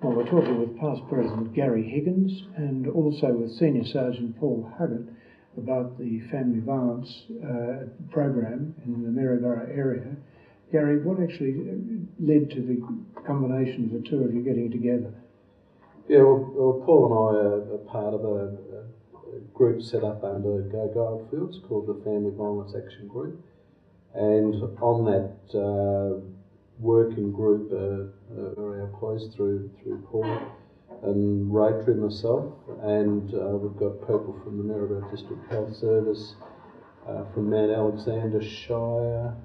Well, we're talking with past President Gary Higgins and also with Senior Sergeant Paul Huggett about the family violence program in the Maryborough area. Gary, what actually led to the combination of the two of you getting together? Yeah, well Paul and I are part of a group set up under Go Goldfields called the Family Violence Action Group, and on that working group are our police through Paul and Rotary, myself, and we've got people from the Maryborough District Health Service, from Mount Alexander Shire,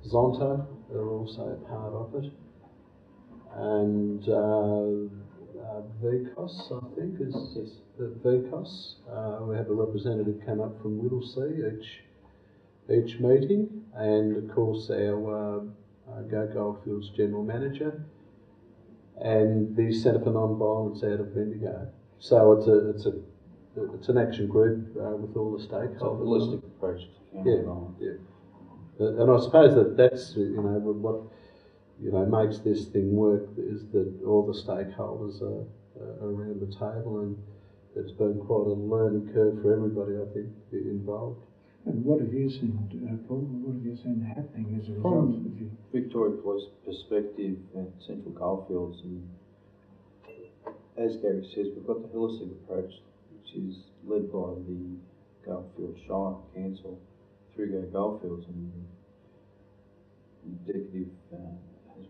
Zonta are also a part of it, and VCOS, I think, is the VCOS. We have a representative come up from Whittlesea each meeting, and of course our Go Goldfields General Manager and the Centre for Non-Violence out of Bendigo. So it's an action group with all the stakeholders. It's a holistic approach to family violence. Yeah. And I suppose that's what makes this thing work is that all the stakeholders are around the table, and it's been quite a learning curve for everybody, I think, involved. And what have you seen, Paul? What have you seen happening as a result of you? Victoria Police perspective at Central Goldfields, and as Gary says, we've got the holistic approach, which is led by the Goldfields Shire Council through Go Goldfields, and the executive has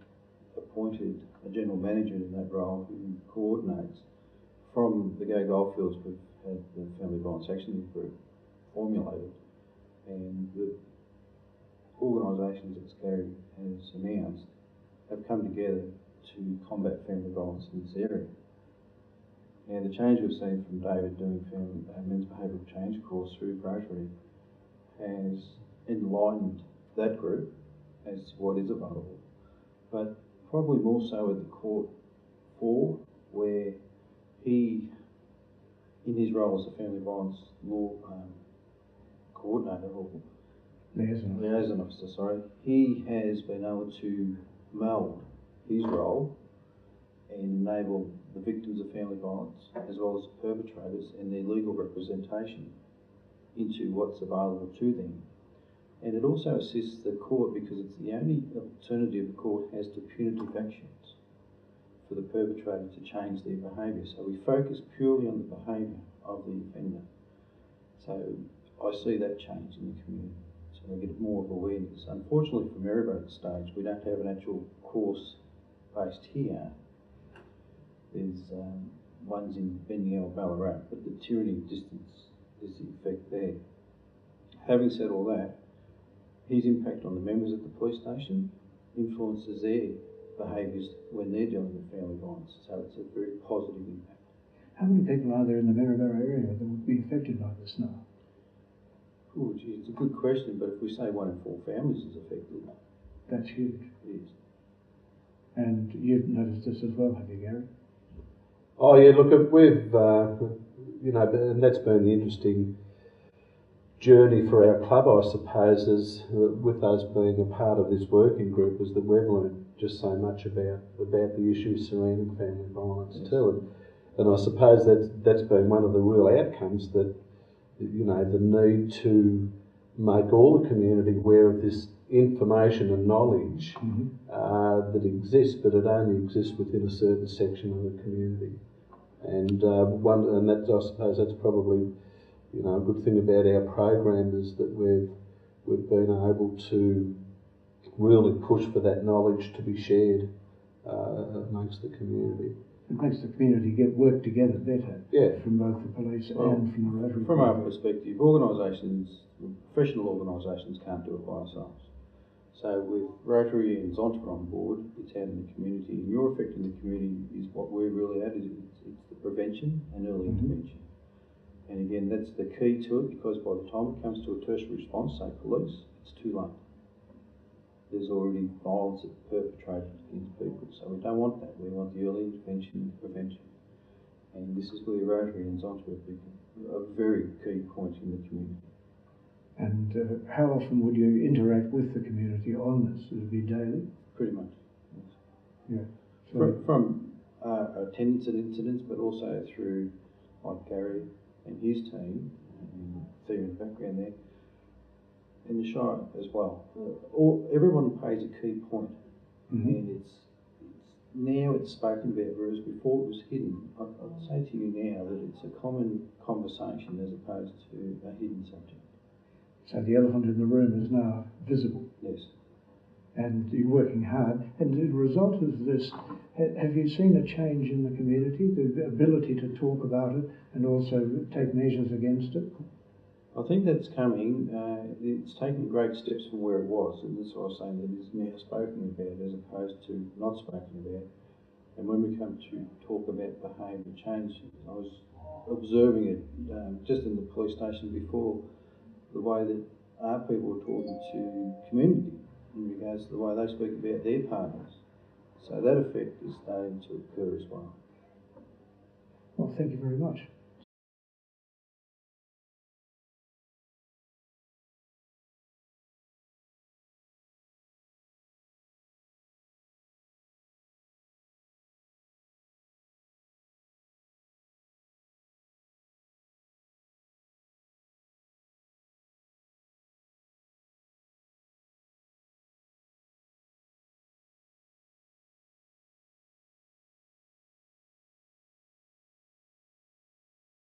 appointed a general manager in that role who coordinates. From the Go Goldfields, we've had the Family Violence Action Group formulated, and the organisations that Gary has announced have come together to combat family violence in this area. And the change we've seen from David doing men's behavioural change course through Rotary has enlightened that group as to what is available, but probably more so at the Court 4, where he, in his role as a family violence law coordinator or liaison officer, he has been able to meld his role and enable the victims of family violence as well as the perpetrators and their legal representation into what's available to them. And it also assists the court because it's the only alternative the court has to punitive actions for the perpetrator to change their behaviour. So we focus purely on the behaviour of the offender. So I see that change in the community. So we get more of awareness. Unfortunately for Maryborough at this stage, we don't have an actual course based here. There's ones in Bendigo and Ballarat, but the tyranny of distance is the effect there. Having said all that, his impact on the members at the police station influences their behaviours when they're dealing with family violence. So it's a very positive impact. How many people are there in the Maryborough area that would be affected by this now? Oh, gee, it's a good question, but if we say 1 in 4 families is affected, that's huge. It is. And you've noticed this as well, have you, Gary? Oh yeah, look, we've and that's been the interesting journey for our club, I suppose, is with us being a part of this working group, is that we've learned just so much about the issues surrounding family violence too, and I suppose that's been one of the real outcomes, that the need to make all the community aware of this information and knowledge that exists, but it only exists within a certain section of the community. And that, I suppose, that's probably a good thing about our program, is that we've been able to really push for that knowledge to be shared amongst the community. It makes the community work together better, from both the police and from the Rotary. From our perspective, professional organisations can't do it by themselves. So with Rotary and Zonta on board, it's out in the community, and your effect in the community is what we're really at, is it's the prevention and early intervention. And again, that's the key to it, because by the time it comes to a tertiary response, say police, it's too late. There's already violence perpetrated against people, so we don't want that. We want the early intervention and prevention. And this is where Rotary and Zonta have become a very key point in the community. And how often would you interact with the community on this? Would it be daily? Pretty much. Yeah. So from attendance at incidents, but also through like Gary and his team, and Thea in the background there, and the Shire as well. Everyone pays a key point, and it's now it's spoken about, whereas before it was hidden. I'd say to you now that it's a common conversation as opposed to a hidden subject. So the elephant in the room is now visible. Yes. And you're working hard. And the result of this, have you seen a change in the community, the ability to talk about it and also take measures against it? I think that's coming. It's taken great steps from where it was, and that's what I was saying, that it's now spoken about as opposed to not spoken about. And when we come to talk about behaviour change, I was observing it just in the police station before, the way that our people were talking to community in regards to the way they speak about their partners. So that effect is starting to occur as well. Well, thank you very much.